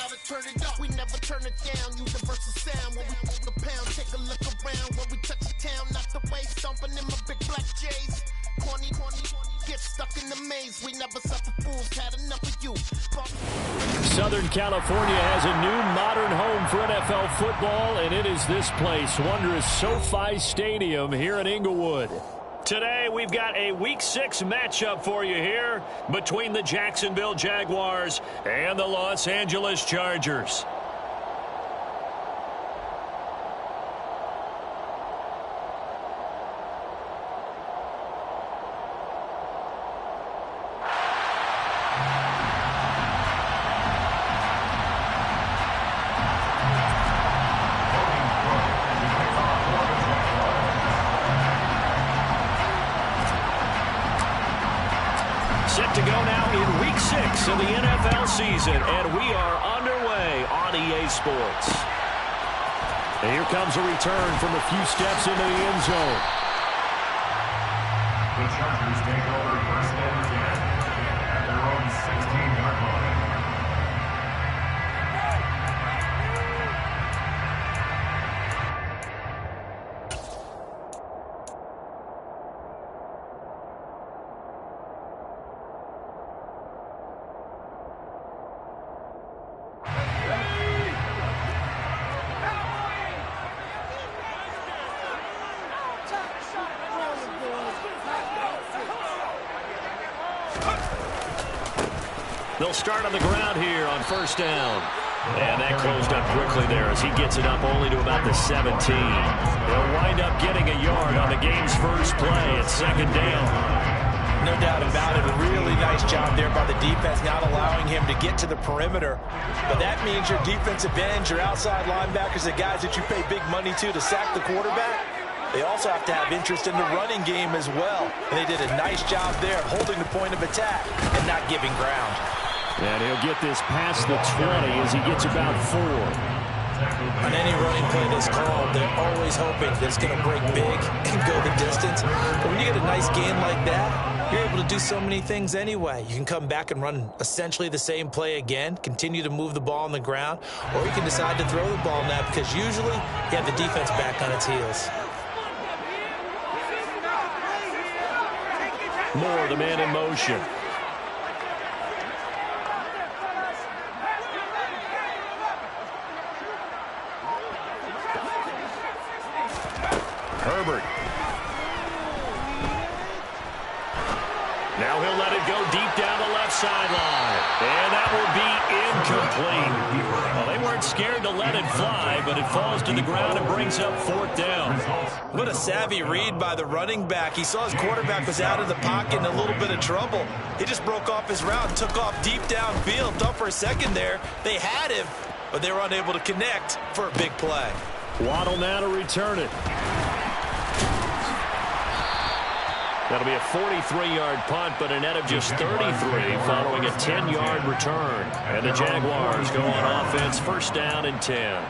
how to turn it up. We never turn it down. Universal sound when we hold the pound. Take a look around when we touch the town. Not the way stomping in my big black J's. Corny, get stuck in the maze. We never suffer fools. Had enough of you. Southern California has a new modern home for NFL football, and it is this place, wondrous SoFi Stadium here in Inglewood. Today, we've got a Week 6 matchup for you here between the Jacksonville Jaguars and the Los Angeles Chargers. Set to go now in Week 6 of the NFL season, and we are underway on EA Sports. And here comes a return from a few steps into the end zone. The Chargers take over first and 10 at their own 16-yard line. They'll start on the ground here on first down. And that closed up quickly there as he gets it up only to about the 17. They'll wind up getting a yard on the game's first play at second down. No doubt about it. A really nice job there by the defense, not allowing him to get to the perimeter. But that means your defensive ends, your outside linebackers, the guys that you pay big money to sack the quarterback, they also have to have interest in the running game as well. And they did a nice job there holding the point of attack and not giving ground. And he'll get this past the 20 as he gets about 4. On any running play that's called, they're always hoping that it's going to break big and go the distance. But when you get a nice gain like that, you're able to do so many things anyway. You can come back and run essentially the same play again, continue to move the ball on the ground, or you can decide to throw the ball now because usually you have the defense back on its heels. Moore, the man in motion. Herbert. Now he'll let it go deep down the left sideline. And that will be incomplete. Well, they weren't scared to let it fly, but it falls to the ground and brings up fourth down. What a savvy read by the running back. He saw his quarterback was out of the pocket in a little bit of trouble. He just broke off his route and took off deep downfield. Thought for a second there they had him, but they were unable to connect for a big play. Waddle now to return it. That'll be a 43-yard punt, but a net of just 33 following a 10-yard return. And the Jaguars go on offense, first down and 10.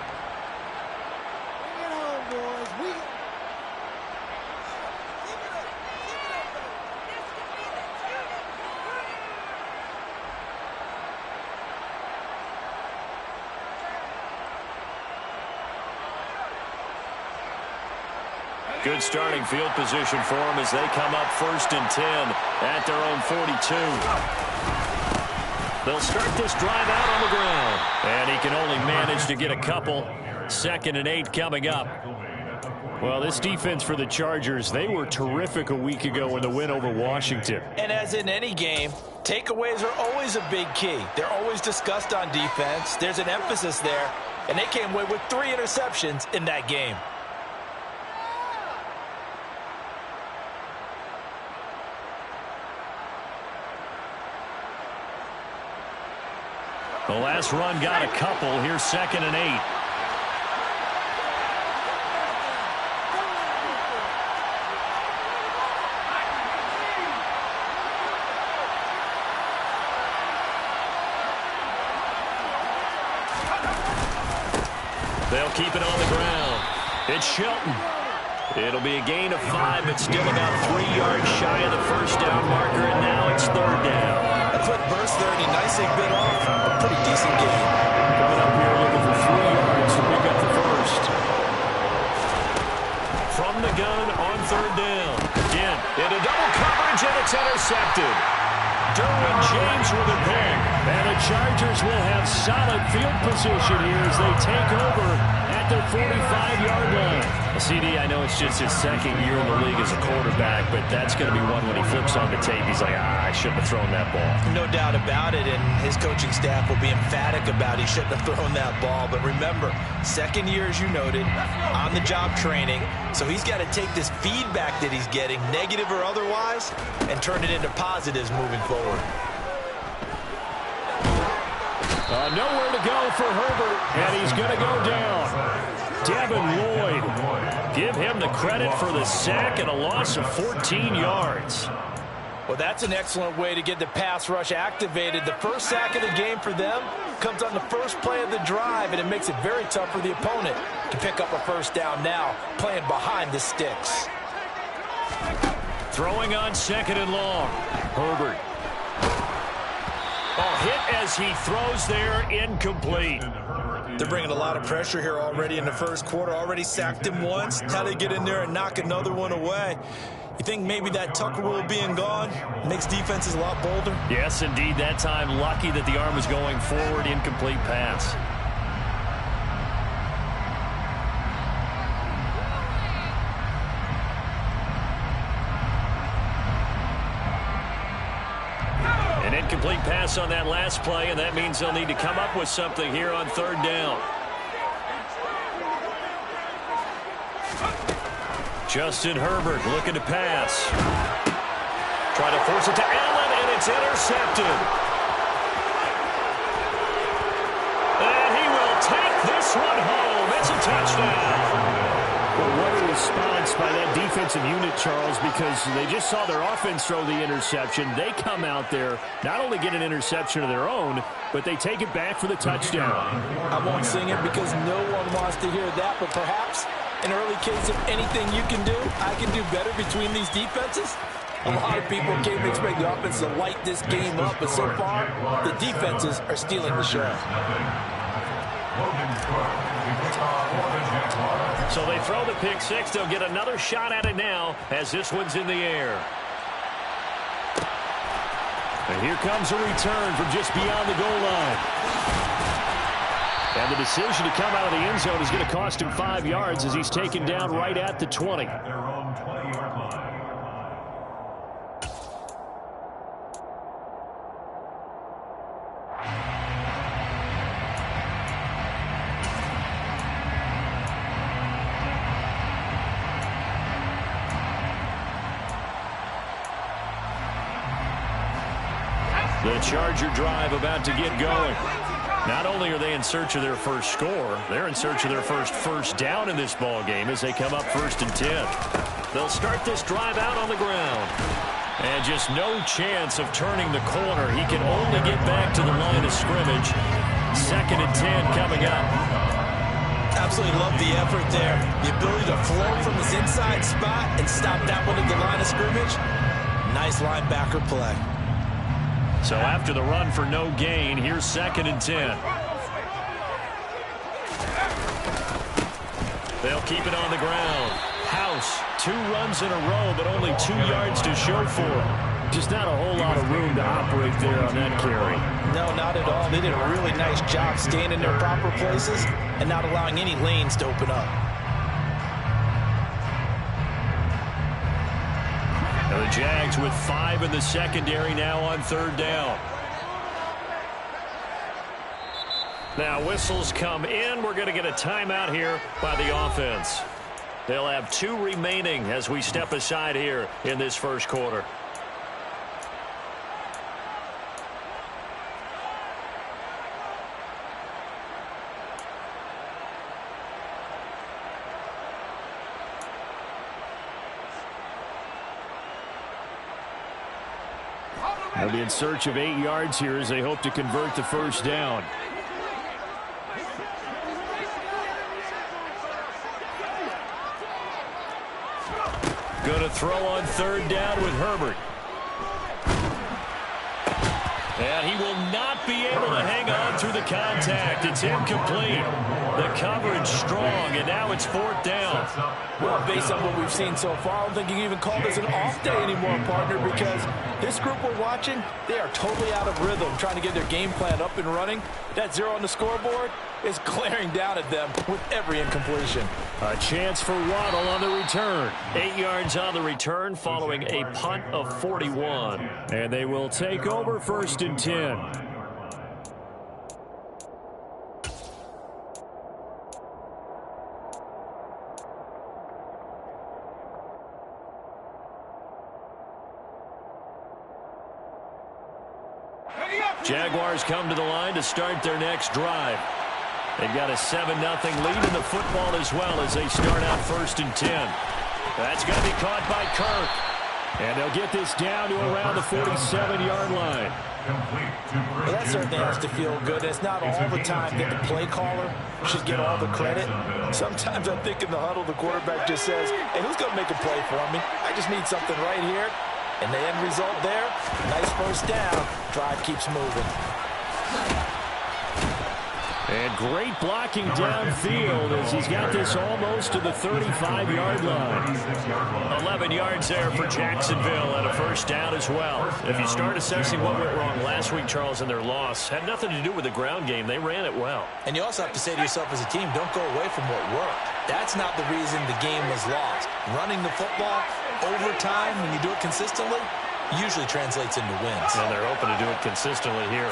Good starting field position for them as they come up first and 10 at their own 42. They'll start this drive out on the ground. And he can only manage to get a couple. Second and 8 coming up. Well, this defense for the Chargers, they were terrific a week ago in the win over Washington. And as in any game, takeaways are always a big key. They're always discussed on defense. There's an emphasis there. And they came away with 3 interceptions in that game. The last run got a couple. Here's second and 8. They'll keep it on the ground. It's Shelton. It'll be a gain of 5, but still about 3 yards shy of the first down marker, and now it's third down. A quick burst there, and he nicely bit off a pretty decent game. it's intercepted. Derwin James with a pick. And the Chargers will have solid field position here as they take over at their 45-yard line. CD, I know it's just his second year in the league as a quarterback, but that's going to be one when he flips on the tape. He's like, I shouldn't have thrown that ball. No doubt about it, and his coaching staff will be emphatic about he shouldn't have thrown that ball. But remember, second year, as you noted, on-the-job training, so he's got to take this feedback that he's getting, negative or otherwise, and turn it into positives moving forward. Nowhere to go for Herbert, and he's going to go down. Devin Lloyd, give him the credit for the sack and a loss of 14 yards. Well, that's an excellent way to get the pass rush activated. The first sack of the game for them comes on the first play of the drive, and it makes it very tough for the opponent to pick up a first down now, playing behind the sticks. Throwing on second and long. Herbert. Hit as he throws there, incomplete. They're bringing a lot of pressure here already in the first quarter. Already sacked him once. How they get in there and knock another one away? You think maybe that Tucker rule being gone makes defenses a lot bolder? Yes, indeed. That time, lucky that the arm was going forward. Incomplete pass. An incomplete pass on that last play, and that means they'll need to come up with something here on third down. Justin Herbert looking to pass. Try to force it to Allen, and it's intercepted. And he will take this one home. It's a touchdown. Well, what a response by that defensive unit, Charles, because they just saw their offense throw the interception. They come out there, not only get an interception of their own, but they take it back for the touchdown. I won't sing it because no one wants to hear that, but perhaps an early case of anything you can do, I can do better between these defenses. A lot of people came to expect the offense to light this game up, but so far, the defenses are stealing the show. So they throw the pick six. They'll get another shot at it now as this one's in the air. And here comes a return from just beyond the goal line. And the decision to come out of the end zone is going to cost him 5 yards as he's taken down right at the 20. At their own 20-yard line. The Charger drive about to get going. Not only are they in search of their first score, they're in search of their first down in this ball game as they come up 1st and 10. They'll start this drive out on the ground. And just no chance of turning the corner. He can only get back to the line of scrimmage. 2nd and 10 coming up. Absolutely love the effort there. The ability to float from his inside spot and stop that one at the line of scrimmage. Nice linebacker play. So after the run for no gain, here's 2nd and 10. They'll keep it on the ground. House, 2 runs in a row, but only 2 yards to show for it. Just not a whole lot of room to operate there on that carry. No, not at all. They did a really nice job staying in their proper places and not allowing any lanes to open up. Now the Jags with 5 in the secondary now on 3rd down. Now whistles come in. We're going to get a timeout here by the offense. They'll have 2 remaining as we step aside here in this first quarter. They'll be in search of 8 yards here as they hope to convert the first down. Going to throw on 3rd down with Herbert. And he will not be able to hang on through the contact. It's incomplete. The coverage strong, and now it's 4th down. Well, based on what we've seen so far, I don't think you can even call this an off day anymore, partner, because this group we're watching, they are totally out of rhythm, trying to get their game plan up and running. That 0 on the scoreboard is glaring down at them with every incompletion. A chance for Waddle on the return. 8 yards on the return following a punt of 41. And they will take over 1st and 10. Jaguars come to the line to start their next drive. They've got a 7-0 lead in the football as well as they start out 1st and 10. That's going to be caught by Kirk. And they'll get this down to around the 47-yard line. Well, that certainly has to feel good. It's not all the time that the play caller should get all the credit. Sometimes I think in the huddle, the quarterback just says, hey, who's going to make a play for me? I just need something right here. And the end result there, nice 1st down. Drive keeps moving. And great blocking downfield as he's got this almost to the 35-yard line. 11 yards there for Jacksonville and a 1st down as well. If you start assessing what went wrong last week, Charles, in their loss, had nothing to do with the ground game. They ran it well. And you also have to say to yourself as a team, don't go away from what worked. That's not the reason the game was lost. Running the football over time, when you do it consistently, usually translates into wins. And they're open to do it consistently here.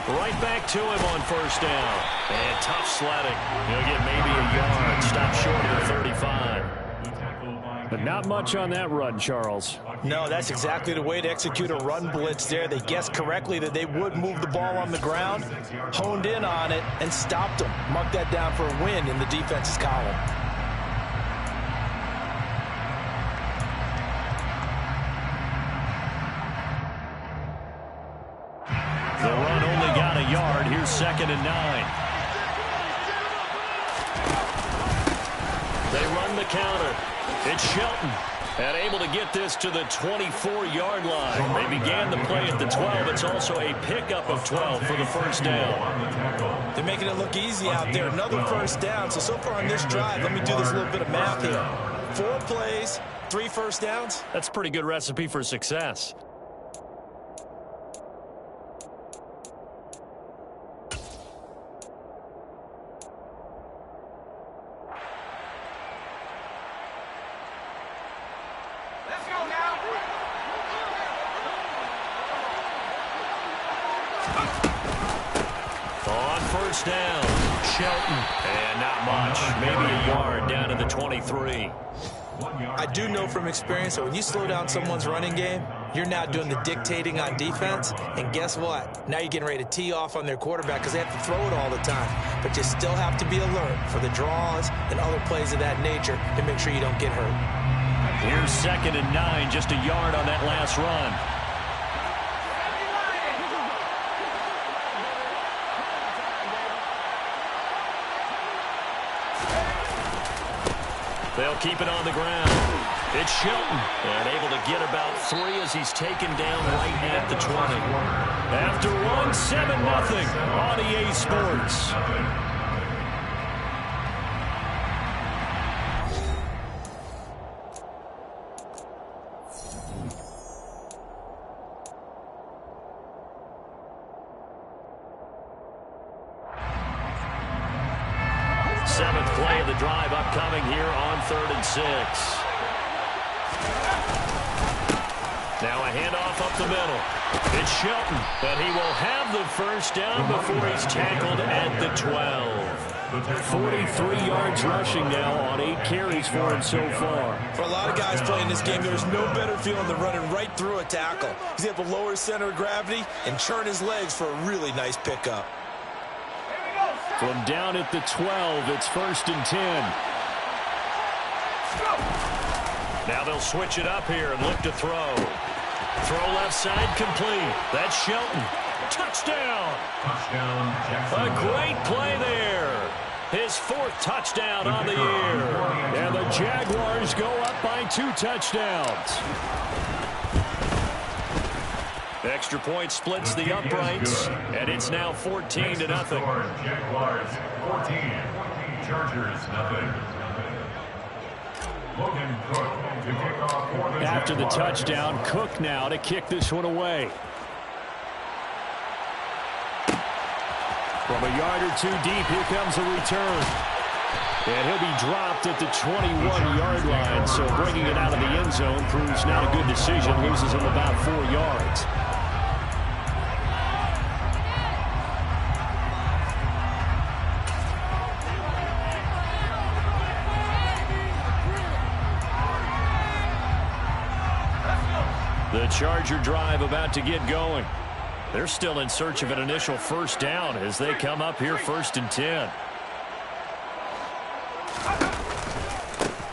Right back to him on 1st down. And tough sledding. He'll get maybe a yard. Stop short of the 35. But not much on that run, Charles. No, that's exactly the way to execute a run blitz there. They guessed correctly that they would move the ball on the ground, honed in on it, and stopped them. Mark that down for a win in the defense's column. The run only got a yard. Here's 2nd and 9. They run the counter. It's Shelton. And able to get this to the 24-yard line. They began the play at the 12. It's also a pickup of 12 for the 1st down. They're making it look easy out there. Another 1st down. So far on this drive, let me do this little bit of math here. 4 plays, 3 1st downs. That's a pretty good recipe for success. On 1st down, Shelton. And not much. Maybe a yard down to the 23. I do know from experience that when you slow down someone's running game, you're now doing the dictating on defense. And guess what? Now you're getting ready to tee off on their quarterback because they have to throw it all the time. But you still have to be alert for the draws and other plays of that nature to make sure you don't get hurt. Here's 2nd and 9, just a yard on that last run. They'll keep it on the ground. It's Shelton. And able to get about 3 as he's taken down right at the 20. After one, 7-0 on EA Sports. Seventh play of the drive upcoming here on 3rd and 6. Now a handoff up the middle. It's Shelton, but he will have the 1st down before he's tackled at the 12. 43 yards rushing now on 8 carries for him so far. For a lot of guys playing this game, there's no better feeling than running right through a tackle. He's able to lower his center of gravity and churn his legs for a really nice pickup. From down at the 12, it's 1st and 10. Now they'll switch it up here and look to throw. Throw left side complete. That's Shelton. Touchdown. A great play there. His 4th touchdown on the year. And the Jaguars go up by 2 touchdowns. Extra point splits the uprights, and it's now 14-0. Jaguars 14, Chargers nothing. Logan Cook to kick off for the After the Jaguars. touchdown, Cook now to kick this one away. From a yard or two deep, here comes a return. And he'll be dropped at the 21-yard line, so bringing it out of the end zone proves not a good decision. Loses him about 4 yards. The Charger drive about to get going. They're still in search of an initial first down as they come up here 1st and 10.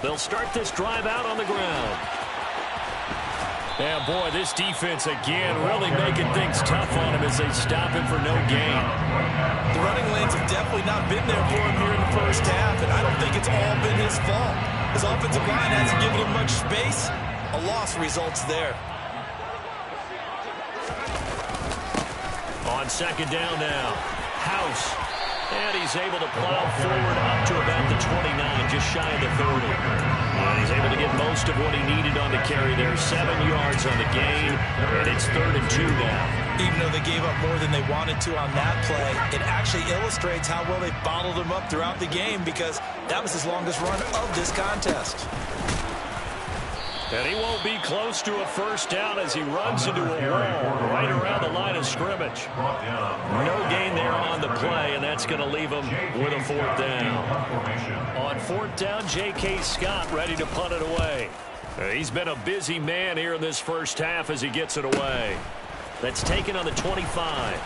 They'll start this drive out on the ground. And boy, this defense again really making things tough on him as they stop him for no gain. The running lanes have definitely not been there for him here in the first half, and I don't think it's all been his fault. His offensive line hasn't given him much space. A loss results there. On 2nd down now, House. And he's able to plow forward up to about the 29, just shy of the 30. And he's able to get most of what he needed on the carry there. 7 yards on the gain, and it's 3rd and 2 now. Even though they gave up more than they wanted to on that play, it actually illustrates how well they bottled him up throughout the game, because that was his longest run of this contest. And he won't be close to a first down as he runs into a wall right around the line of scrimmage. No gain there on the play, and that's going to leave him with a 4th down. On 4th down, J.K. Scott ready to punt it away. He's been a busy man here in this first half as he gets it away. That's taken on the 25.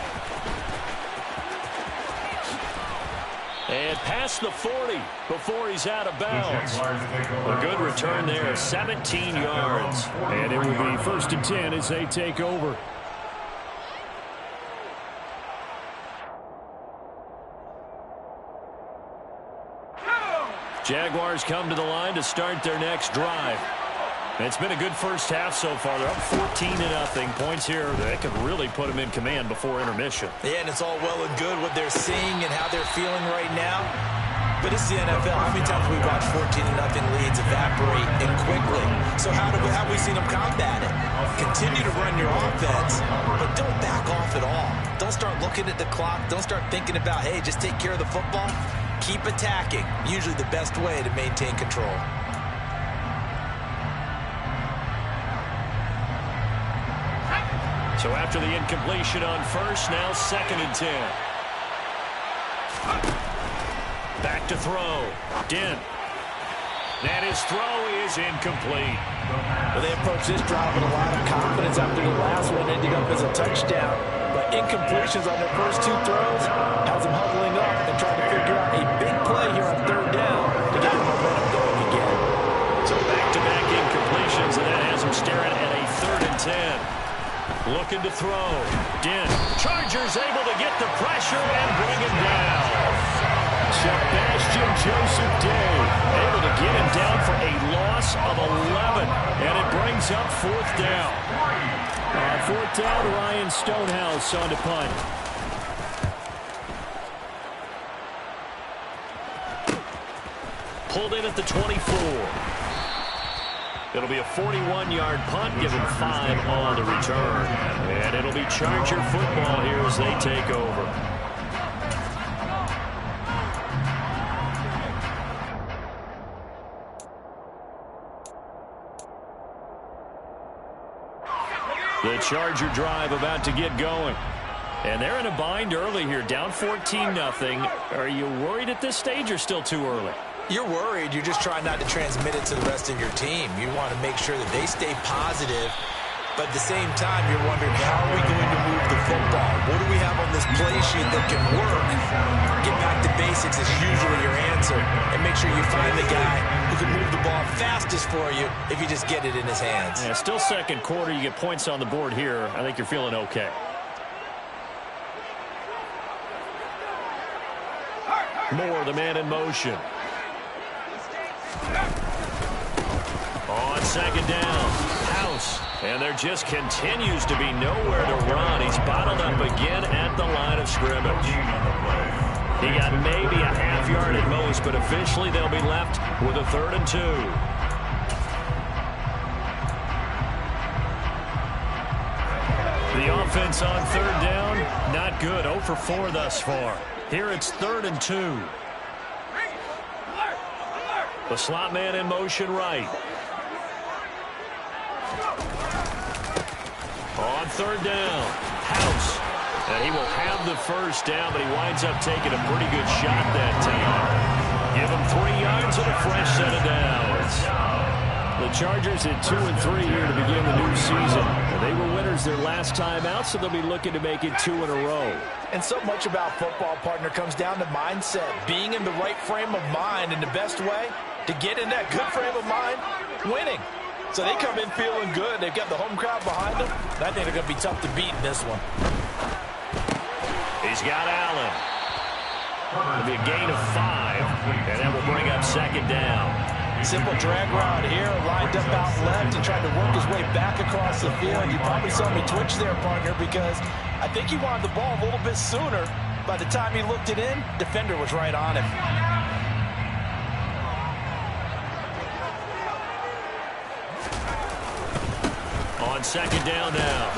And past the 40 before he's out of bounds. A good return there, 17 yards. And it will be 1st and 10 as they take over. Jaguars come to the line to start their next drive. It's been a good first half so far. They're up 14-0. Points here that could really put them in command before intermission. Yeah, and it's all well and good what they're seeing and how they're feeling right now. But it's the NFL. How many times have we watched 14-0 leads evaporate and quickly? So how have we seen them combat it? Continue to run your offense, but don't back off at all. Don't start looking at the clock. Don't start thinking about, hey, just take care of the football. Keep attacking. Usually the best way to maintain control. So after the incompletion on first, now 2nd and 10. Back to throw. Dent. And his throw is incomplete. Well, they approached this drive with a lot of confidence after the last one ended up as a touchdown. But incompletions on their first 2 throws has them huddling up and trying to figure out a big play here on 3rd down to get the momentum going again. So back-to-back incompletions, and that has them staring at a 3rd and 10. Looking to throw. Dent. Chargers able to get the pressure and bring him down. Sebastian Joseph Day able to get him down for a loss of 11. And it brings up 4th down. 4th down, Ryan Stonehouse on to punt. Pulled in at the 24. It'll be a 41-yard punt, given 5 on the return. And it'll be Charger football here as they take over. The Charger drive about to get going. And they're in a bind early here, down 14-0. Are you worried at this stage or still too early? You're worried. You're just trying not to transmit it to the rest of your team. You want to make sure that they stay positive, but at the same time, you're wondering, how are we going to move the football? What do we have on this play sheet that can work? Get back to basics is usually your answer, and make sure you find the guy who can move the ball fastest for you if you just get it in his hands. Yeah, still 2nd quarter. You get points on the board here. I think you're feeling okay. Moore, the man in motion. On 2nd down, House And there just continues to be nowhere to run. He's bottled up again at the line of scrimmage. He got maybe a half yard at most, but officially they'll be left with a 3rd and 2. The offense on 3rd down, not good. 0 for 4 thus far. Here it's 3rd and 2. The slot man in motion right. On 3rd down, House. And he will have the 1st down, but he winds up taking a pretty good shot that time. Give him 3 yards and a fresh set of downs. The Chargers at 2 and 3 here to begin the new season. They were winners their last time out, so they'll be looking to make it 2 in a row. And so much about football, partner, comes down to mindset. Being in the right frame of mind, and the best way to get in that good frame of mind, winning. So they come in feeling good. They've got the home crowd behind them. And I think they're going to be tough to beat in this one. He's got Allen. It'll be a gain of 5, and that will bring up 2nd down. Simple drag route here, lined up out left and tried to work his way back across the field. You probably saw me twitch there, partner, because I think he wanted the ball a little bit sooner. By the time he looked it in, defender was right on him. On 2nd down now,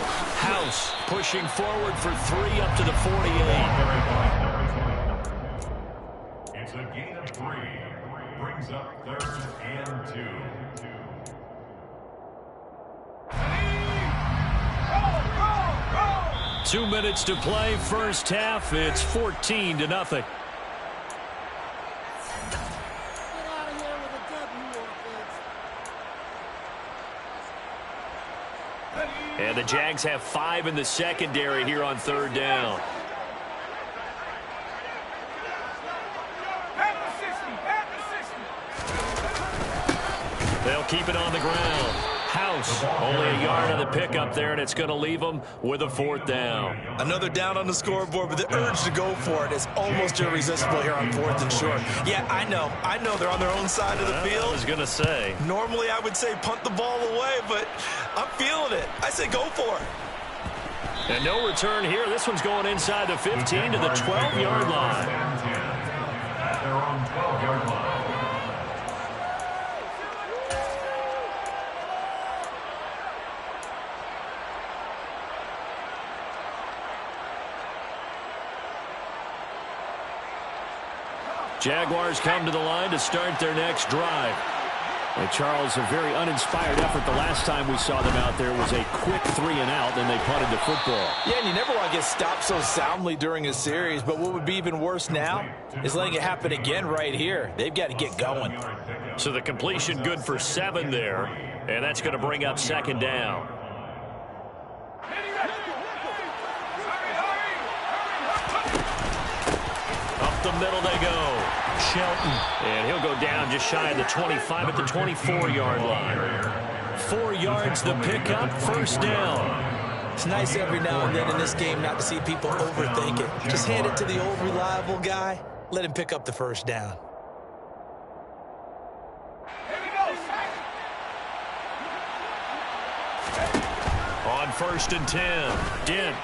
House pushing forward for 3 up to the 48. It's a gain of 3. Brings up 3rd and 2. 2 minutes to play, first half. It's 14-0. And the Jags have 5 in the secondary here on 3rd down. They'll keep it on the ground. House, only a yard on the pickup there, and it's going to leave them with a 4th down. Another down on the scoreboard, but the urge to go for it is almost irresistible here on 4th and short. Yeah, I know they're on their own side of the field. I was going to say. Normally I would say punt the ball away, but I'm feeling it. I say go for it. And no return here. This one's going inside the 15 to the 12-yard line. At their own 12-yard line. Jaguars come to the line to start their next drive. And Charles, a very uninspired effort. The last time we saw them out there was a quick 3 and out, then they punted the football. Yeah, and you never want to get stopped so soundly during a series, but what would be even worse now is letting it happen again right here. They've got to get going. So the completion good for 7 there, and that's going to bring up 2nd down. Up the middle they go. Shelton. And he'll go down just shy of the 25 at the 24-yard line. 4 yards the pickup, 1st down. It's nice every now and then in this game not to see people overthink it. Just hand it to the old reliable guy. Let him pick up the 1st down. On 1st and 10, Dent.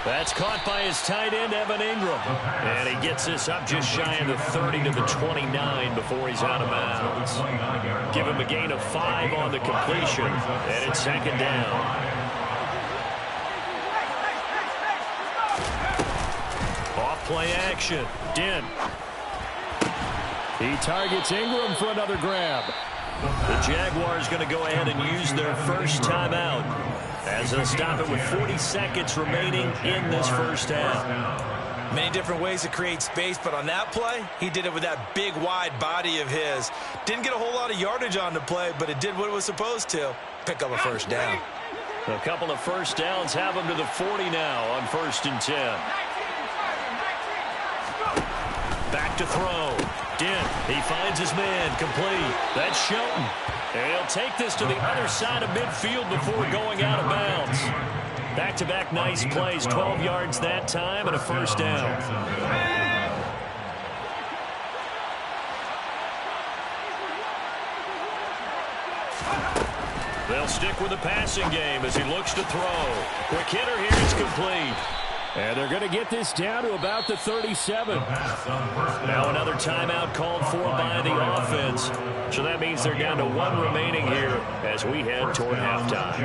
That's caught by his tight end, Evan Ingram. And he gets this up just shy of the 30 to the 29 before he's out of bounds. Give him a gain of 5 on the completion, and it's 2nd down. Off play action, Dent. He targets Ingram for another grab. The Jaguars going to go ahead and use their first timeout, as they'll stop it with 40 seconds remaining in this first half. Many different ways to create space, but on that play, he did it with that big, wide body of his. Didn't get a whole lot of yardage on the play, but it did what it was supposed to. Pick up a 1st down. A couple of 1st downs have him to the 40 now on 1st and 10. Back to throw. Dent, he finds his man, complete. That's Shelton. And he'll take this to the other side of midfield before going out of bounds. Back-to-back nice plays, 12 yards that time and a 1st down. They'll stick with the passing game as he looks to throw. Quick hitter here is complete. And they're going to get this down to about the 37. Now another timeout called for by the offense. So that means they're down to one remaining here as we head toward halftime.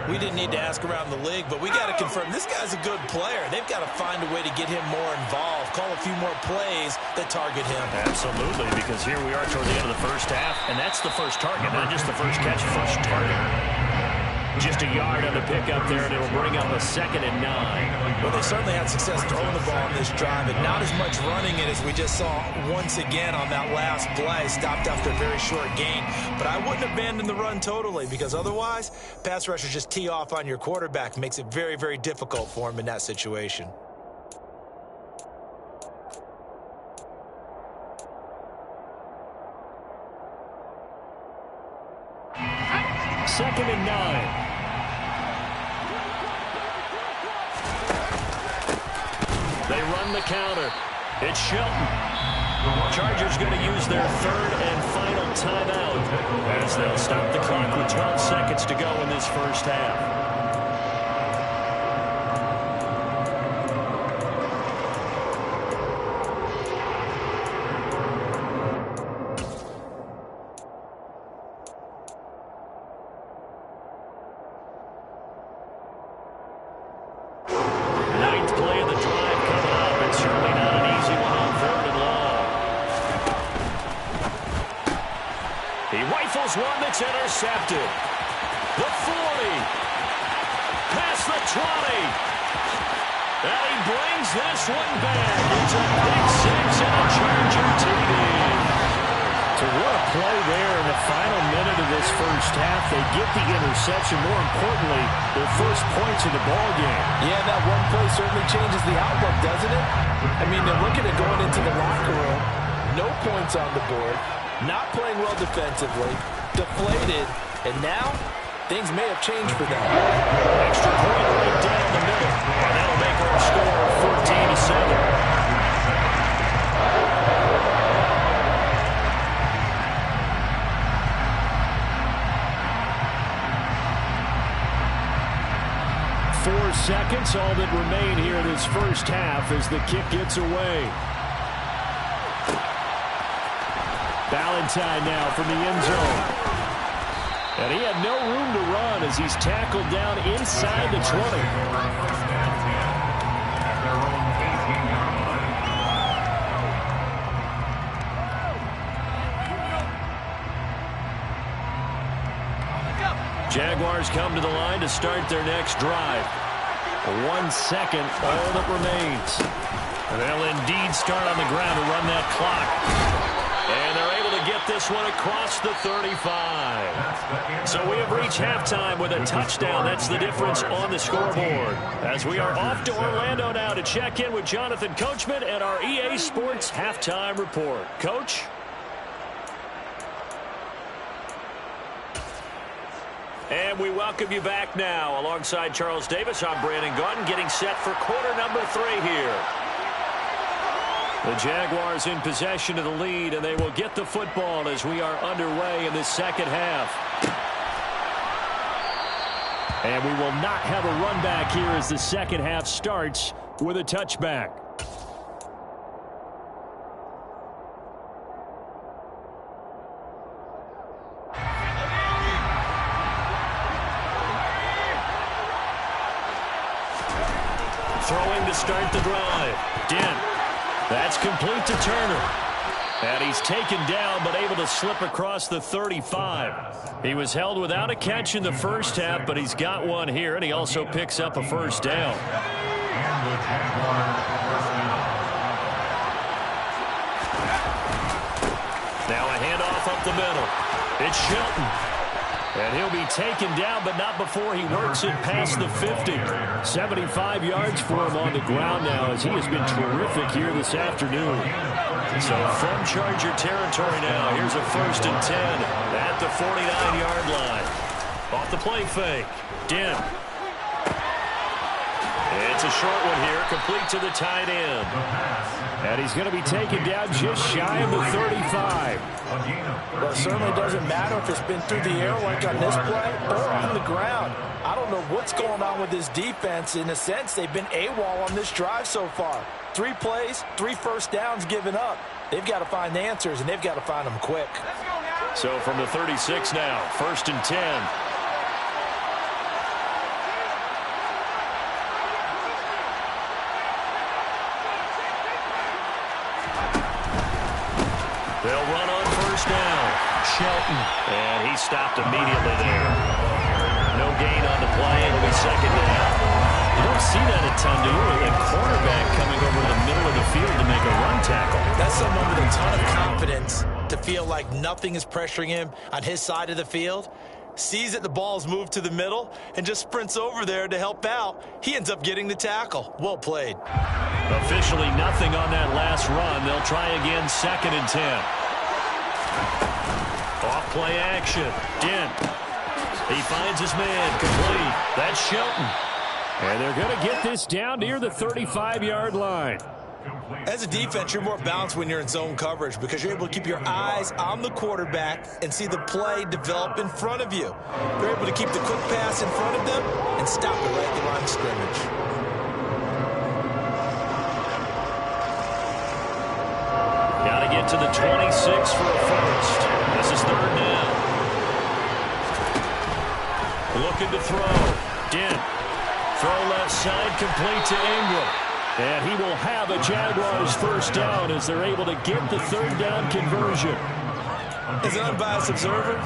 We didn't need to ask around the league, but we got to confirm this guy's a good player. They've got to find a way to get him more involved, call a few more plays that target him. Absolutely, because here we are toward the end of the first half, and that's the first target, not just the first catch, first target. Just a yard on the pickup there, and it'll bring up a 2nd and 9. Well, they certainly had success throwing the ball on this drive, and not as much running it as we just saw once again on that last play. Stopped after a very short gain. But I wouldn't abandon the run totally, because otherwise, pass rushers just tee off on your quarterback. Makes it very, very difficult for him in that situation. Second and 9. They run the counter. It's Shelton. Chargers going to use their 3rd and final timeout as they'll stop the clock with 12 seconds to go in this first half. One that's intercepted. The 40. Past the 20. And he brings this one back. It's a big 6 and a Charger TD. So what a play there in the final minute of this first half. They get the interception. More importantly, their first points in the ball game. Yeah, that one play certainly changes the outlook, doesn't it? I mean, they're looking at going into the locker room. No points on the board. Not playing well defensively. Deflated, and now things may have changed for them. Extra point right down the middle, and that'll make our score 14-7. Seconds, all that remain here in this first half as the kick gets away. Valentine now from the end zone. And he had no room to run as he's tackled down inside the 20. Jaguars come to the line to start their next drive. 1 second, all that remains. And they'll indeed start on the ground to run that clock. And they're able to get this one across the 35. So we have reached halftime with a touchdown. That's the difference on the scoreboard. As we are off to Orlando now to check in with Jonathan Coachman and our EA Sports Halftime Report. Coach? And we welcome you back now. Alongside Charles Davis, I'm Brandon Gaudin, getting set for quarter number 3 here. The Jaguars in possession of the lead, and they will get the football as we are underway in this second half. And we will not have a run back here as the second half starts with a touchback. Throwing to start the drive. Dent. That's complete to Turner. And he's taken down but able to slip across the 35. He was held without a catch in the first half, but he's got one here, and he also picks up a first down. Now a handoff up the middle. It's Shelton. And he'll be taken down, but not before he works it past the 50. 75 yards for him on the ground now, as he has been terrific here this afternoon. So from Charger territory now, here's a 1st and 10 at the 49-yard line. Off the play fake. Dent. It's a short one here, complete to the tight end. And he's going to be taken down just shy of the 35. Well, it certainly doesn't matter if it's been through the air like on this play or on the ground. I don't know what's going on with this defense. In a sense, they've been AWOL on this drive so far. 3 plays, 3 first downs given up. They've got to find the answers, and they've got to find them quick. So from the 36 now, 1st and 10. They'll run on 1st down. Shelton. And he stopped immediately there. No gain on the play. It'll be 2nd down. You don't see that a ton, do you? A quarterback coming over the middle of the field to make a run tackle. That's someone with a ton of confidence to feel like nothing is pressuring him on his side of the field. Sees that the ball's moved to the middle and just sprints over there to help out. He ends up getting the tackle. Well played. Officially nothing on that last run. They'll try again 2nd and 10. Off play action. Dent. He finds his man. Complete. That's Shelton. And they're going to get this down near the 35-yard line. As a defense, you're more balanced when you're in zone coverage because you're able to keep your eyes on the quarterback and see the play develop in front of you. They're able to keep the quick pass in front of them and stop it right at the line of scrimmage. Got to get to the 26 for a first. This is 3rd down. Looking to throw. Dent. Throw left side, complete to Ingram. And he will have a Jaguars 1st down as they're able to get the 3rd down conversion. As an unbiased observer,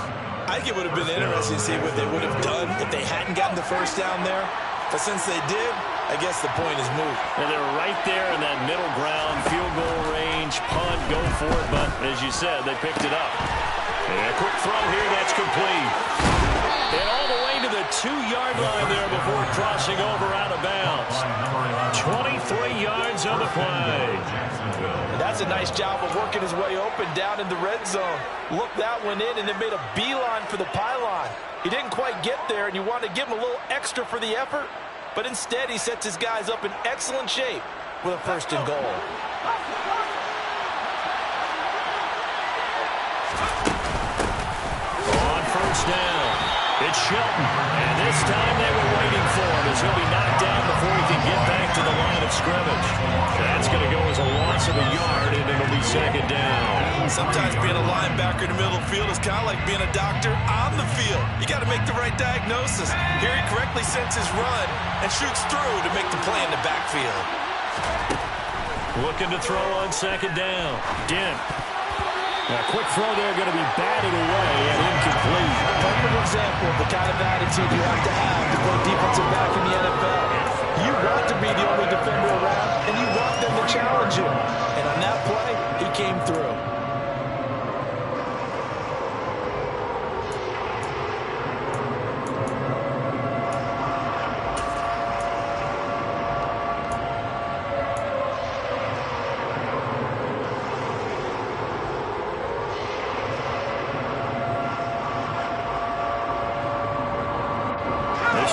I think it would have been interesting to see what they would have done if they hadn't gotten the 1st down there. But since they did, I guess the point is moot. And they're right there in that middle ground, field goal range, punt, go for it. But as you said, they picked it up. And a quick throw here, that's complete. And all the way to the 2-yard line there before crossing over out of bounds. 23 yards on the play. That's a nice job of working his way open down in the red zone. Looked that one in and it made a beeline for the pylon. He didn't quite get there, and you want to give him a little extra for the effort, but instead he sets his guys up in excellent shape with a 1st and goal. On 1st down. It's Shelton, and this time they were waiting for him as he'll be knocked down before he can get back to the line of scrimmage. That's going to go as a loss of a yard, and it'll be 2nd down. Sometimes being a linebacker in the middle of the field is kind of like being a doctor on the field. You got to make the right diagnosis. Here he correctly sets his run and shoots through to make the play in the backfield. Looking to throw on 2nd down. Dent. A quick throw there going to be batted away and incomplete. Perfect example of the kind of attitude you have to play defensive back in the NFL. You want to be the only defender around, and you want them to challenge you. And on that play, he came through.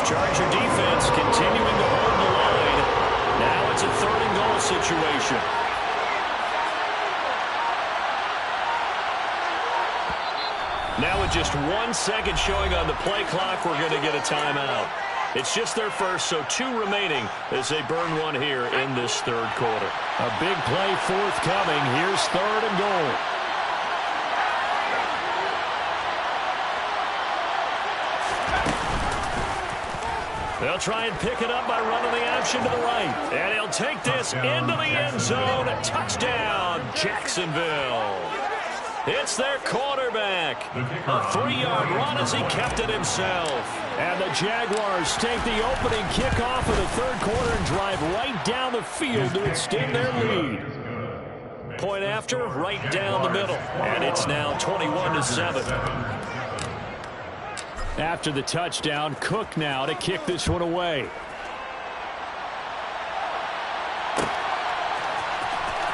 Charger defense continuing to hold the line. Now it's a 3rd and goal situation. Now with just 1 second showing on the play clock, we're going to get a timeout. It's just their first, so 2 remaining as they burn one here in this 3rd quarter. A big play forthcoming. Here's 3rd and goal. They'll try and pick it up by running the option to the right. And he'll take this into the end zone. Touchdown, Jacksonville. It's their quarterback. A 3-yard run as he kept it himself. And the Jaguars take the opening kickoff of the 3rd quarter and drive right down the field to extend their lead. Point after, right down the middle. And it's now 21-7. After the touchdown, Cook now to kick this one away.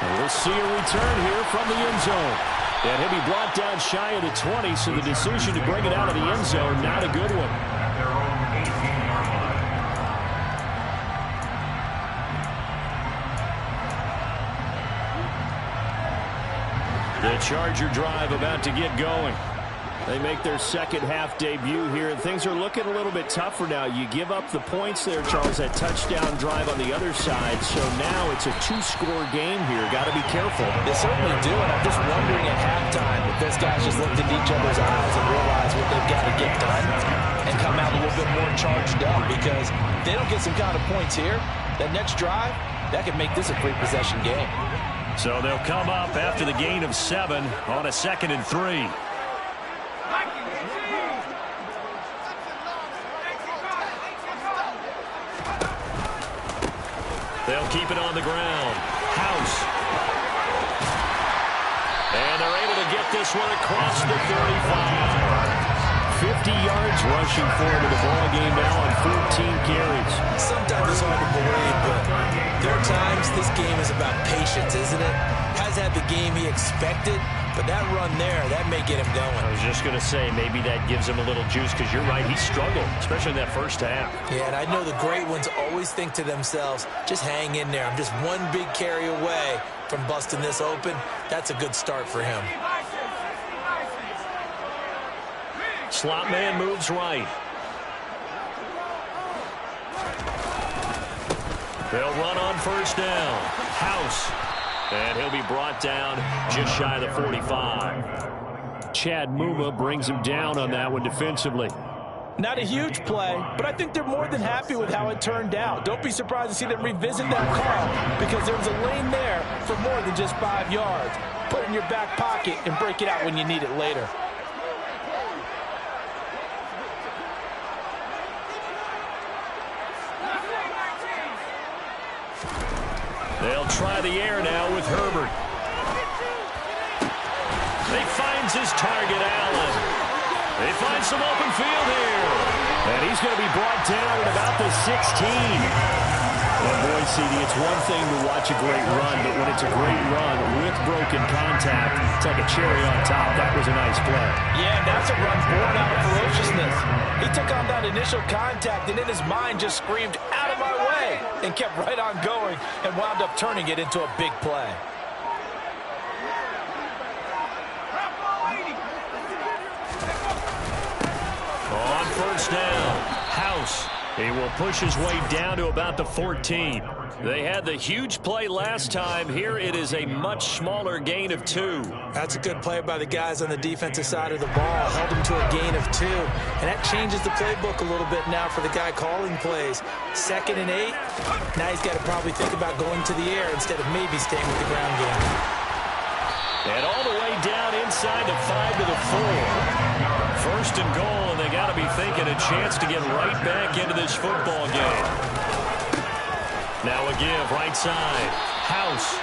And we'll see a return here from the end zone. And he'll be brought down shy of the 20, so the decision to bring it out of the end zone, not a good one. Their own 18-yard line. The Charger drive about to get going. They make their second half debut here, and things are looking a little bit tougher now. You give up the points there, Charles, that touchdown drive on the other side. So now it's a two-score game here. Got to be careful. They certainly do, and I'm just wondering at halftime if those guys just looked into each other's eyes and realized what they've got to get done and come out a little bit more charged up, because if they don't get some kind of points here, that next drive, that could make this a three-possession game. So they'll come up after the gain of 7 on a 2nd and 3. They'll keep it on the ground. House. And they're able to get this one across the 35. 50 yards rushing forward to the ball game now on 14 carries. Sometimes it's hard to believe, but there are times this game is about patience, isn't it? Has had the game he expected, but that run there, that may get him going. I was just going to say, maybe that gives him a little juice, because you're right, he struggled, especially in that first half. Yeah, and I know the great ones always think to themselves, just hang in there. I'm just one big carry away from busting this open. That's a good start for him. Slot man moves right. They'll run on first down. House. And he'll be brought down just shy of the 45. Chad Muma brings him down on that one defensively. Not a huge play, but I think they're more than happy with how it turned out. Don't be surprised to see them revisit that call, because there was a lane there for more than just 5 yards. Put it in your back pocket and break it out when you need it later. They'll try the air now with Herbert. He finds his target, Allen. They find some open field here. And he's going to be brought down at about the 16. And boy, CD, it's one thing to watch a great run, but when it's a great run with broken contact, it's like a cherry on top. That was a nice play. Yeah, that's a run born out of ferociousness. He took on that initial contact, and in his mind just screamed, "Out of my way," and kept right on going and wound up turning it into a big play. On first down, House. He will push his way down to about the 14. They had the huge play last time. Here it is a much smaller gain of 2. That's a good play by the guys on the defensive side of the ball. Held him to a gain of 2. And that changes the playbook a little bit now for the guy calling plays. 2nd and 8. Now he's got to probably think about going to the air instead of maybe staying with the ground game. And all the way down inside the 5 to the 4. First and goal, and they got to be thinking a chance to get right back into this football game. Now a give, right side. House.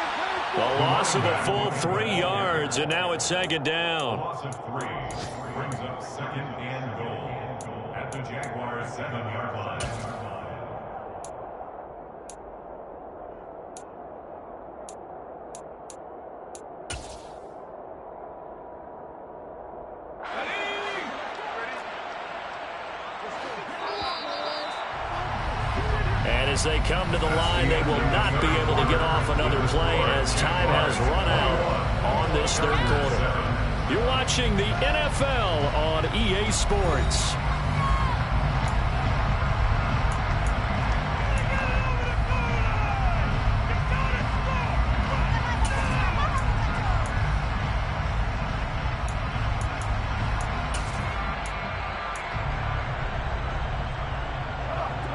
The loss of a full 3 yards, and now it's 2nd down. Loss of 3 brings up 2nd and goal at the Jaguars' 7-yard line. As they come to the line, they will not be able to get off another play as time has run out on this 3rd quarter. You're watching the NFL on EA Sports.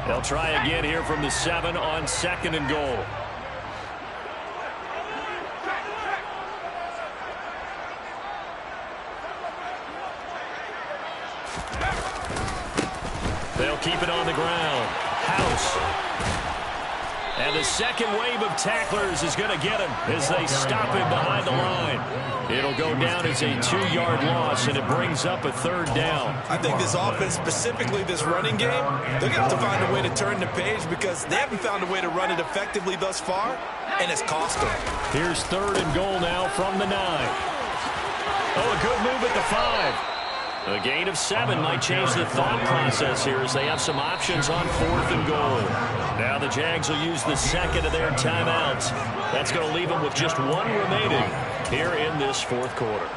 They'll try again here from the 7 on 2nd and goal. They'll keep it on the ground. House. And the second wave of tacklers is going to get him as they stop him behind the line. It'll go down as a 2-yard loss, and it brings up a 3rd down. I think this offense, specifically this running game, they're going to have to find a way to turn the page, because they haven't found a way to run it effectively thus far, and it's cost them. Here's 3rd and goal now from the 9. Oh, a good move at the 5. A gain of 7 might change the thought process here as they have some options on 4th and goal. Now the Jags will use the 2nd of their timeouts. That's going to leave them with just 1 remaining. here in this fourth quarter.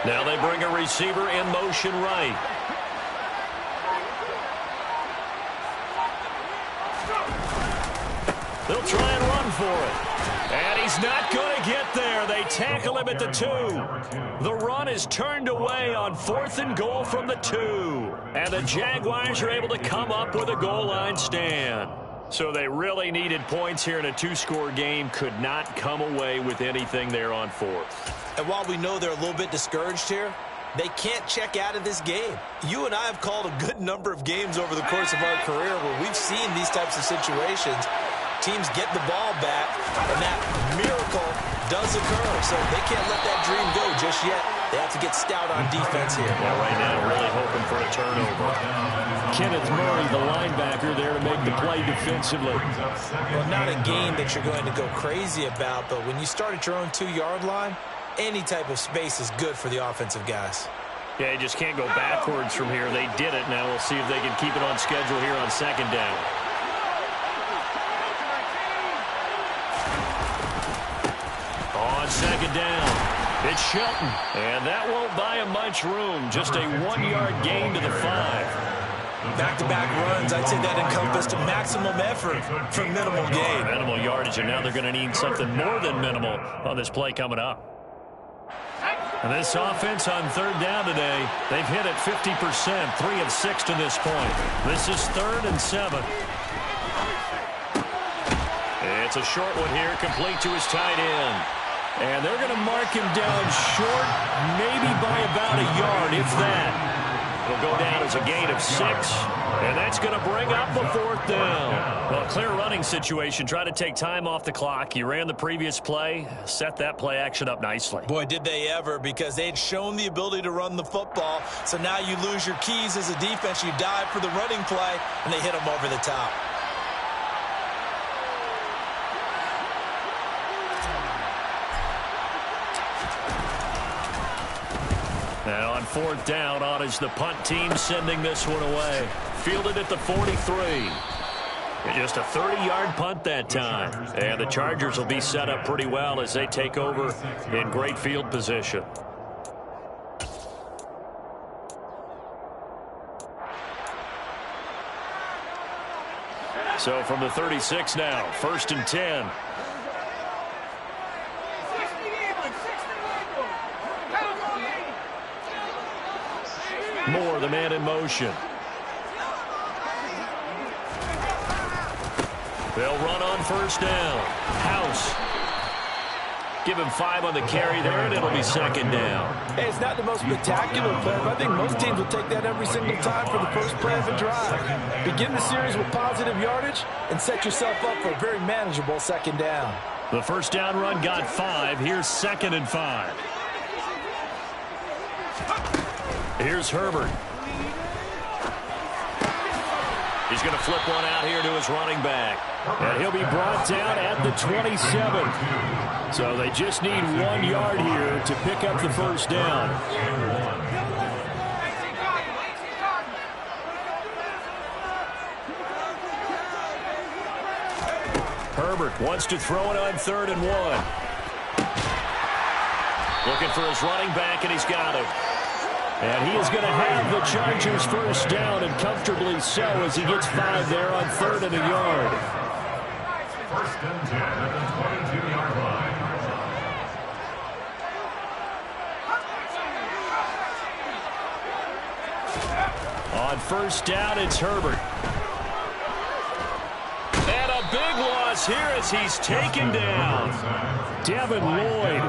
Now they bring a receiver in motion right. They'll try and run for it. And he's not going to get there. They tackle him at the 2. The run is turned away on 4th and goal from the 2. And the Jaguars are able to come up with a goal line stand. So they really needed points here in a 2-score game. Could not come away with anything there on 4th. And while we know they're a little bit discouraged here, they can't check out of this game. You and I have called a good number of games over the course of our career where we've seen these types of situations. Teams get the ball back, and that miracle does occur. So they can't let that dream go just yet. They have to get stout on defense here. Yeah, right now really hoping for a turnover. Kenneth Murray, the linebacker, there to make the play defensively. Well, not a game that you're going to go crazy about, but when you start at your own 2-yard line, any type of space is good for the offensive guys. Yeah, you just can't go backwards from here. They did it. Now we'll see if they can keep it on schedule here on 2nd down. On 2nd down, it's Shelton. And that won't buy him much room. Just a 1-yard gain to the 5. Back-to-back runs, I'd say that encompassed maximum effort for minimal gain. Minimal yardage, and now they're going to need something more than minimal on this play coming up. And this offense on 3rd down today, they've hit it 50%, 3 of 6 to this point. This is 3rd and 7. It's a short one here, complete to his tight end. And they're going to mark him down short, maybe by about a yard, if that. It'll go down as a gain of 6, and that's going to bring up the 4th down. Well, clear running situation. Try to take time off the clock. You ran the previous play, set that play action up nicely. Boy, did they ever, because they'd shown the ability to run the football. So now you lose your keys as a defense. You dive for the running play, and they hit them over the top. Now on 4th down, on is the punt team sending this one away. Fielded at the 43. Just a 30-yard punt that time. And the Chargers will be set up pretty well as they take over in great field position. So from the 36 now, 1st and 10. Moore, the man in motion. They'll run on 1st down. House. Give him 5 on the carry there, and it'll be 2nd down. Hey, it's not the most spectacular play, but I think most teams will take that every single time for the first play of a drive. Begin the series with positive yardage and set yourself up for a very manageable 2nd down. The 1st down run got 5. Here's 2nd and 5. Here's Herbert. He's going to flip one out here to his running back. And he'll be brought down at the 27. So they just need 1 yard here to pick up the 1st down. Herbert wants to throw it on 3rd and 1. Looking for his running back, and he's got him. And he is going to have the Chargers 1st down, and comfortably so, as he gets 5 there on 3rd and a yard. 1st and 10 at the 22-yard line. On 1st down, it's Herbert. And a big loss here as he's taken down. Devin Lloyd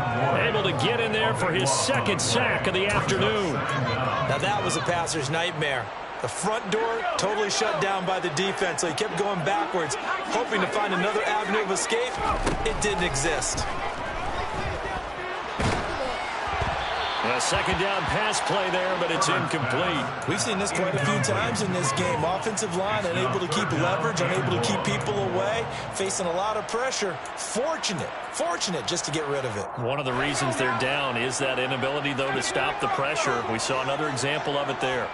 able to get in there for his 2nd sack of the afternoon. Now that was a passer's nightmare. The front door totally shut down by the defense, so he kept going backwards, hoping to find another avenue of escape. It didn't exist. A second down pass play there, but it's incomplete. We've seen this quite a few times in this game. Offensive line unable to keep leverage, unable to keep people away, facing a lot of pressure. Fortunate just to get rid of it. One of the reasons they're down is that inability, though, to stop the pressure. We saw another example of it there.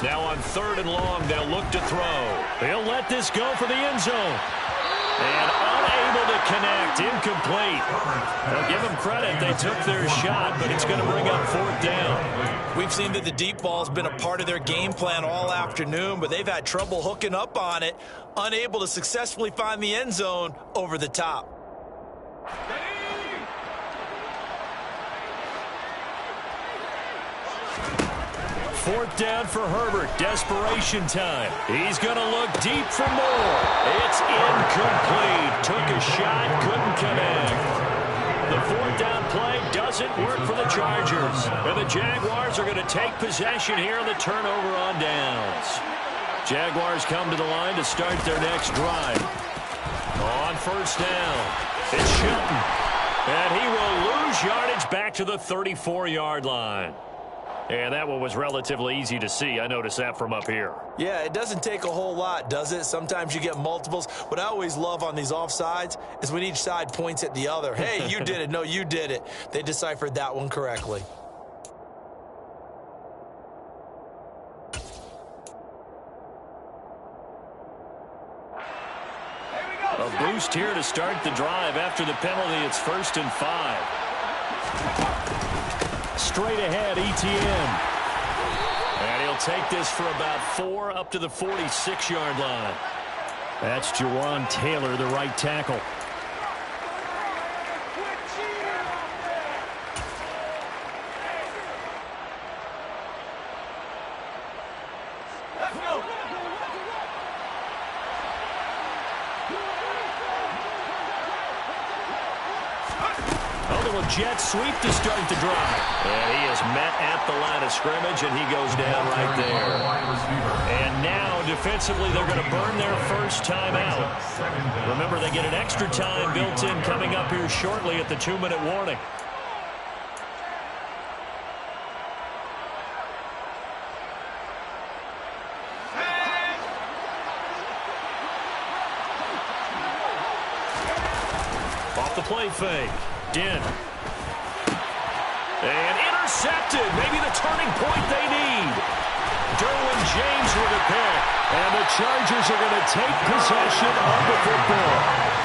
Now on 3rd and long, they'll look to throw. He'll let this go for the end zone. And unable to connect, incomplete. They'll give them credit. They took their shot, but it's going to bring up 4th down. We've seen that the deep ball has been a part of their game plan all afternoon, but they've had trouble hooking up on it, unable to successfully find the end zone over the top. 4th down for Herbert. Desperation time. He's going to look deep for more. It's incomplete. Took a shot, couldn't connect. The 4th down play doesn't work for the Chargers. And the Jaguars are going to take possession here on the turnover on downs. Jaguars come to the line to start their next drive. On 1st down, it's Shelton. And he will lose yardage back to the 34-yard line. And that one was relatively easy to see. I noticed that from up here. Yeah, it doesn't take a whole lot, does it? Sometimes you get multiples. What I always love on these offsides is when each side points at the other. Hey, you did it. No, you did it. They deciphered that one correctly. A boost here to start the drive. After the penalty, it's 1st and 5. Straight ahead, ETN. And he'll take this for about 4 up to the 46-yard line. That's Jawan Taylor, the right tackle. Jet sweep to start the drive. And he is met at the line of scrimmage, and he goes down right there. And now, defensively, they're going to burn their first time out. Remember, they get an extra time built in coming up here shortly at the 2-minute warning. Off the play fake. Dent. And intercepted. Maybe the turning point they need. Derwin James with a pick. And the Chargers are going to take possession of the football.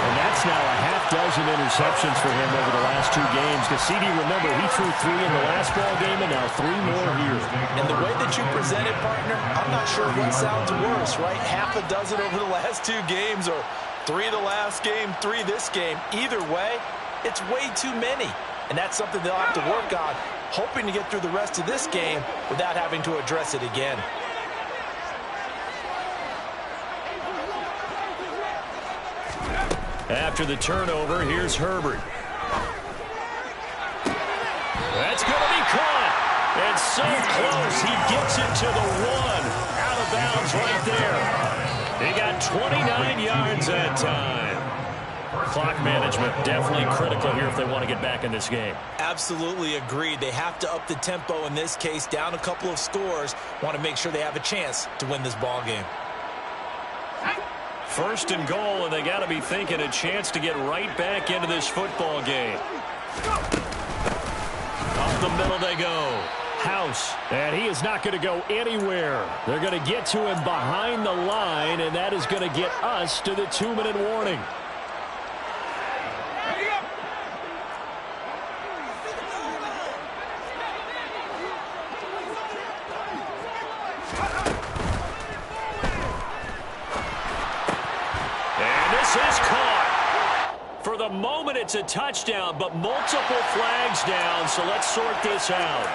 And that's now a half-dozen interceptions for him over the last 2 games. Cassidy, remember, he threw 3 in the last ball game and now 3 more here. And the way that you presented, partner, I'm not sure what sounds worse, right? Half a dozen over the last 2 games or 3 the last game, 3 this game. Either way, it's way too many. And that's something they'll have to work on, hoping to get through the rest of this game without having to address it again. After the turnover, here's Herbert. That's going to be caught. And so close, he gets it to the 1. Out of bounds right there. He got 29 yards that time. Clock management definitely critical here if they want to get back in this game. Absolutely agreed. They have to up the tempo in this case, down a couple of scores. Want to make sure they have a chance to win this ball game. 1st and goal, and they got to be thinking a chance to get right back into this football game. Up the middle they go. House, and he is not going to go anywhere. They're going to get to him behind the line, and that is going to get us to the 2-minute warning. Is caught. For the moment, it's a touchdown, but multiple flags down, so let's sort this out.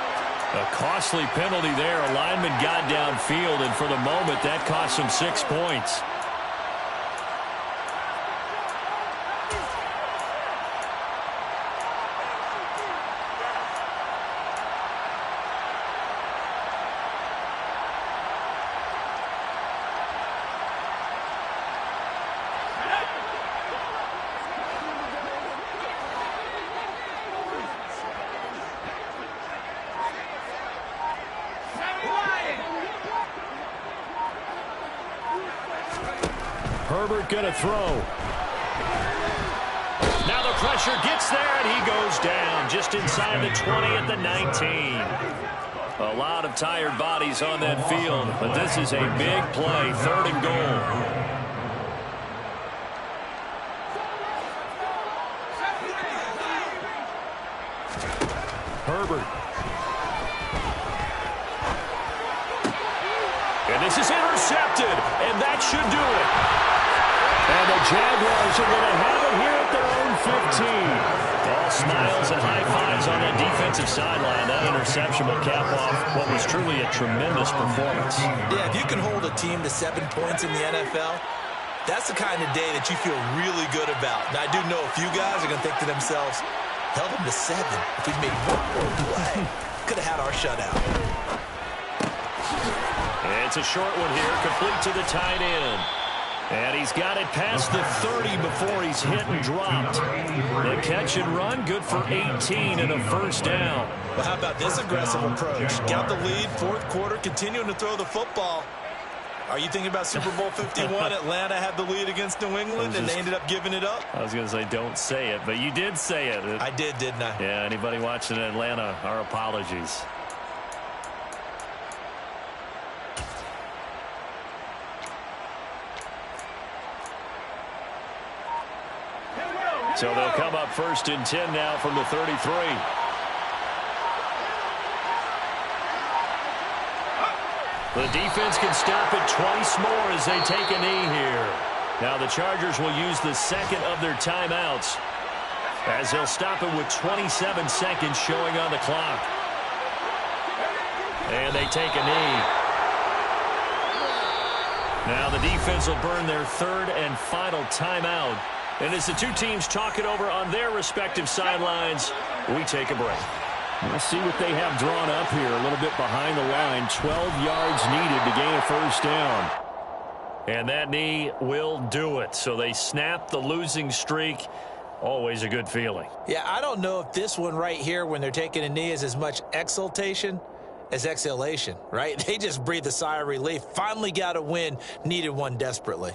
A costly penalty there. A lineman got downfield, and for the moment, that cost him 6 points. Herbert going to throw. Now the pressure gets there, and he goes down just inside the 20 at the 19. A lot of tired bodies on that field, but this is a big play, 3rd and goal. Herbert. And this is intercepted, and that should do it. And the Jaguars are going to have it here at their own 15. All smiles and high fives on that defensive sideline. That interception will cap off what was truly a tremendous performance. Yeah, if you can hold a team to 7 points in the NFL, that's the kind of day that you feel really good about. Now, I do know a few guys are going to think to themselves, held them to 7. If we made one more play, could have had our shutout. It's a short one here, complete to the tight end. And he's got it past the 30 before he's hit and dropped. The catch and run, good for 18 and a first down. Well, how about this aggressive approach? Got the lead, 4th quarter, continuing to throw the football. Are you thinking about Super Bowl 51? Atlanta had the lead against New England, and they ended up giving it up? I was going to say don't say it, but you did say it. I did, didn't I? Yeah, anybody watching Atlanta, our apologies. So they'll come up 1st and 10 now from the 33. The defense can stop it twice more as they take a knee here. Now the Chargers will use the 2nd of their timeouts as they'll stop it with 27 seconds showing on the clock. And they take a knee. Now the defense will burn their 3rd and final timeout. And as the two teams talk it over on their respective sidelines, we take a break. Let's see what they have drawn up here. A little bit behind the line. 12 yards needed to gain a first down. And that knee will do it. So they snap the losing streak. Always a good feeling. Yeah, I don't know if this one right here when they're taking a knee is as much exultation as exhalation, right? They just breathe a sigh of relief. Finally got a win. Needed one desperately.